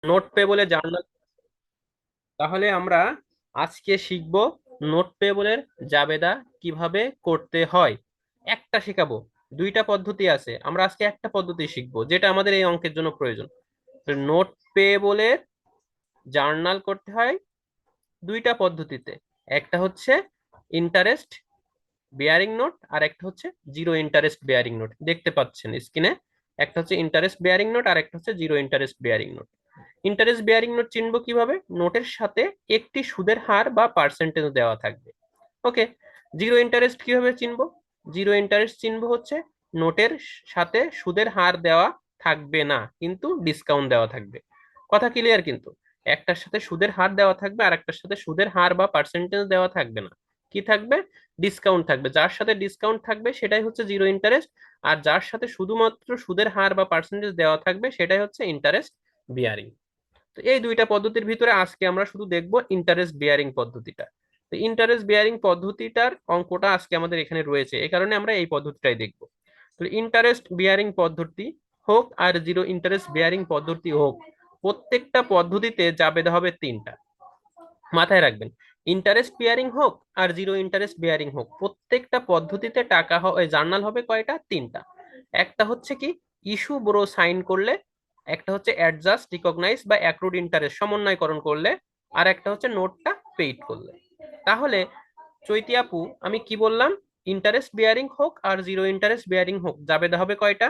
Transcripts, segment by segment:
Note পেবলে journal. তাহলে আমরা আজকে শিখব নোট পেবলের জাবেদা কিভাবে করতে হয়। একটা শেখাবো, দুইটা পদ্ধতি আছে, আমরা আজকে একটা পদ্ধতি শিখবো যেটা আমাদের এই অঙ্কের জন্য প্রয়োজন। নোট পেবলের জার্নাল করতে হয় দুইটা পদ্ধতিতে, একটা হচ্ছে ইন্টারেস্ট বেয়ারিং নোট আর একটা হচ্ছে জিরো ইন্টারেস্ট বেয়ারিং নোট। দেখতে পাচ্ছেন স্ক্রিনে, একটা হচ্ছে ইন্টারেস্ট বেয়ারিং নোট আর একটা হচ্ছে zero interest bearing note. Interest bearing note চিনবো কিভাবে? নোটের সাথে একটি সুদের হার বা পার্সেন্টেজ দেওয়া থাকবে। ওকে। জিরো ইন্টারেস্ট কিভাবে চিনবো? জিরো ইন্টারেস্ট চিনবো হচ্ছে নোটের সাথে সুদের হার দেওয়া থাকবে না, কিন্তু ডিসকাউন্ট দেওয়া থাকবে। কথা ক্লিয়ার কিন্তু? একটার সাথে সুদের হার দেওয়া থাকবে আর একটার সাথে সুদের হার বা পার্সেন্টেজ দেওয়া থাকবে না। কি থাকবে? ডিসকাউন্ট থাকবে। যার সাথে ডিসকাউন্ট থাকবে সেটাই হচ্ছে জিরো ইন্টারেস্ট, আর যার সাথে শুধুমাত্র সুদের হার বা পার্সেন্টেজ দেওয়া থাকবে সেটাই হচ্ছে ইন্টারেস্ট বিয়ারিং। তো এই দুইটা পদ্ধতির ভিতরে আজকে আমরা শুধু দেখব ইন্টারেস্ট বিয়ারিং পদ্ধতিটা। তো ইন্টারেস্ট বিয়ারিং পদ্ধতিটার অঙ্কটা আজকে আমাদের এখানে রয়েছে, এই কারণে আমরা এই পদ্ধতিটাই দেখব। তো ইন্টারেস্ট বিয়ারিং পদ্ধতি হোক আর জিরো ইন্টারেস্ট বিয়ারিং পদ্ধতি হোক, প্রত্যেকটা পদ্ধতিতে জাবেদা হবে তিনটা। মাথায় রাখবেন, ইন্টারেস্ট বিয়ারিং হোক আর জিরো ইন্টারেস্ট বিয়ারিং হোক, প্রত্যেকটা পদ্ধতিতে টাকা জার্নাল হবে কয়টা? তিনটা। একটা হচ্ছে কি, ইস্যু বড় সাইন করলে, একটা হচ্ছে অ্যাডজাস্ট রিকগনাইজ বা অ্যাক্রুড ইন্টারেস্ট সমন্বয়করণ করলে, আর একটা হচ্ছে নোটটা পেইড করলে। তাহলে চৈতি আপু, আমি কি বললাম? ইন্টারেস্ট বিয়ারিং হোক আর জিরো ইন্টারেস্ট বিয়ারিং হোক, জাবেদা হবে কয়টা?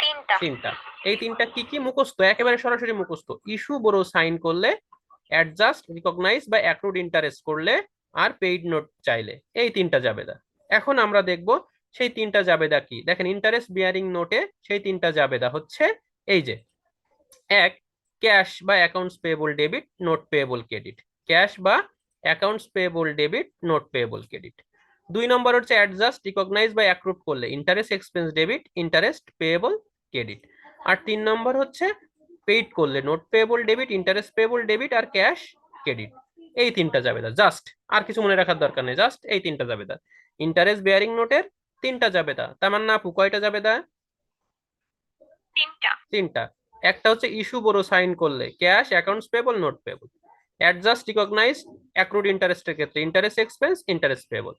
তিনটা। তিনটা। এই তিনটা কি কি? মুখস্থ, একেবারে সরাসরি মুখস্থ। ইস্যু বড় সাইন করলে, অ্যাডজাস্ট রিকগনাইজ বা অ্যাক্রুড ইন্টারেস্ট করলে, আর পেইড নোট চাইলে, এই তিনটা জাবেদা। এখন আমরা দেখব সেই তিনটা জাবেদা কি। দেখেন, ইন্টারেস্ট বিয়ারিং নোটে সেই তিনটা জাবেদা হচ্ছে এই যে: এক, ক্যাশ বা accounts payable debit, note payable credit. Cash বা accounts payable debit, note payable credit. দুই নম্বর হচ্ছে অ্যাডজাস্ট রিকগনাইজ বা অ্যাক্রুড করলে, interest expense debit, interest payable credit. আর তিন নম্বর হচ্ছে পেইড করলে, note payable debit, interest payable debit, আর ক্যাশ ক্রেডিট। এই তিনটা জাবেদা, জাস্ট। আর কিছু মনে রাখার দরকার নেই, জাস্ট এই তিনটা জাবেদা। ইন্টারেস্ট বেয়ারিং নোটের তিনটা জাবেদা। তামান্না আপু, কয়টা জাবেদা? তিনটা। তিনটা। একটা হচ্ছে ইস্যু বড় সাইন করলে, cash, accounts payable, note payable. Adjust recognize accrued ইন্টারেস্টের ক্ষেত্রে, interest expense, interest payable.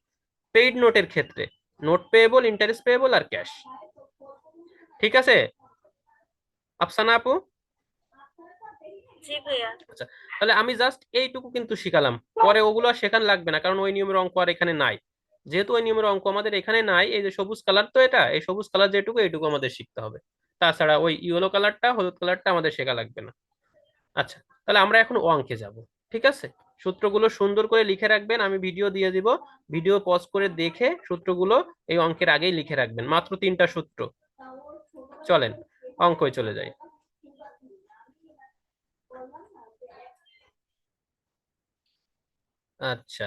Paid নোটের ক্ষেত্রে নোট পেবল, ইন্টারেস্ট পেবল, আর ক্যাশ। ঠিক আছে আফসানা আপু? জি ভাইয়া। আচ্ছা, তাহলে আমি জাস্ট এইটুকু কিন্তু শিখালাম, পরে ওগুলো আর শেখান লাগবে না, কারণ ওই নিয়মের অঙ্ক আর এখানে নাই। যেহেতু ওই নিয়মের অঙ্ক আমাদের এখানে নাই, এই যে সবুজ কালার, তো এটা এই সবুজ কালার যেটুকু, এইটুকু আমাদের শিখতে হবে। তাছাড়া ওই ইয়েলো কালারটা, হলুদ কালারটা আমাদের শেখা লাগবে না। আচ্ছা, তাহলে আমরা এখন অঙ্কে যাব। ঠিক আছে, সূত্রগুলো সুন্দর করে লিখে রাখবেন, আমি ভিডিও দিয়ে দিব। ভিডিও পজ করে দেখে সূত্রগুলো এই অঙ্কের আগেই লিখে রাখবেন। মাত্র তিনটা সূত্র। চলেন অঙ্কয় চলে যাই। আচ্ছা,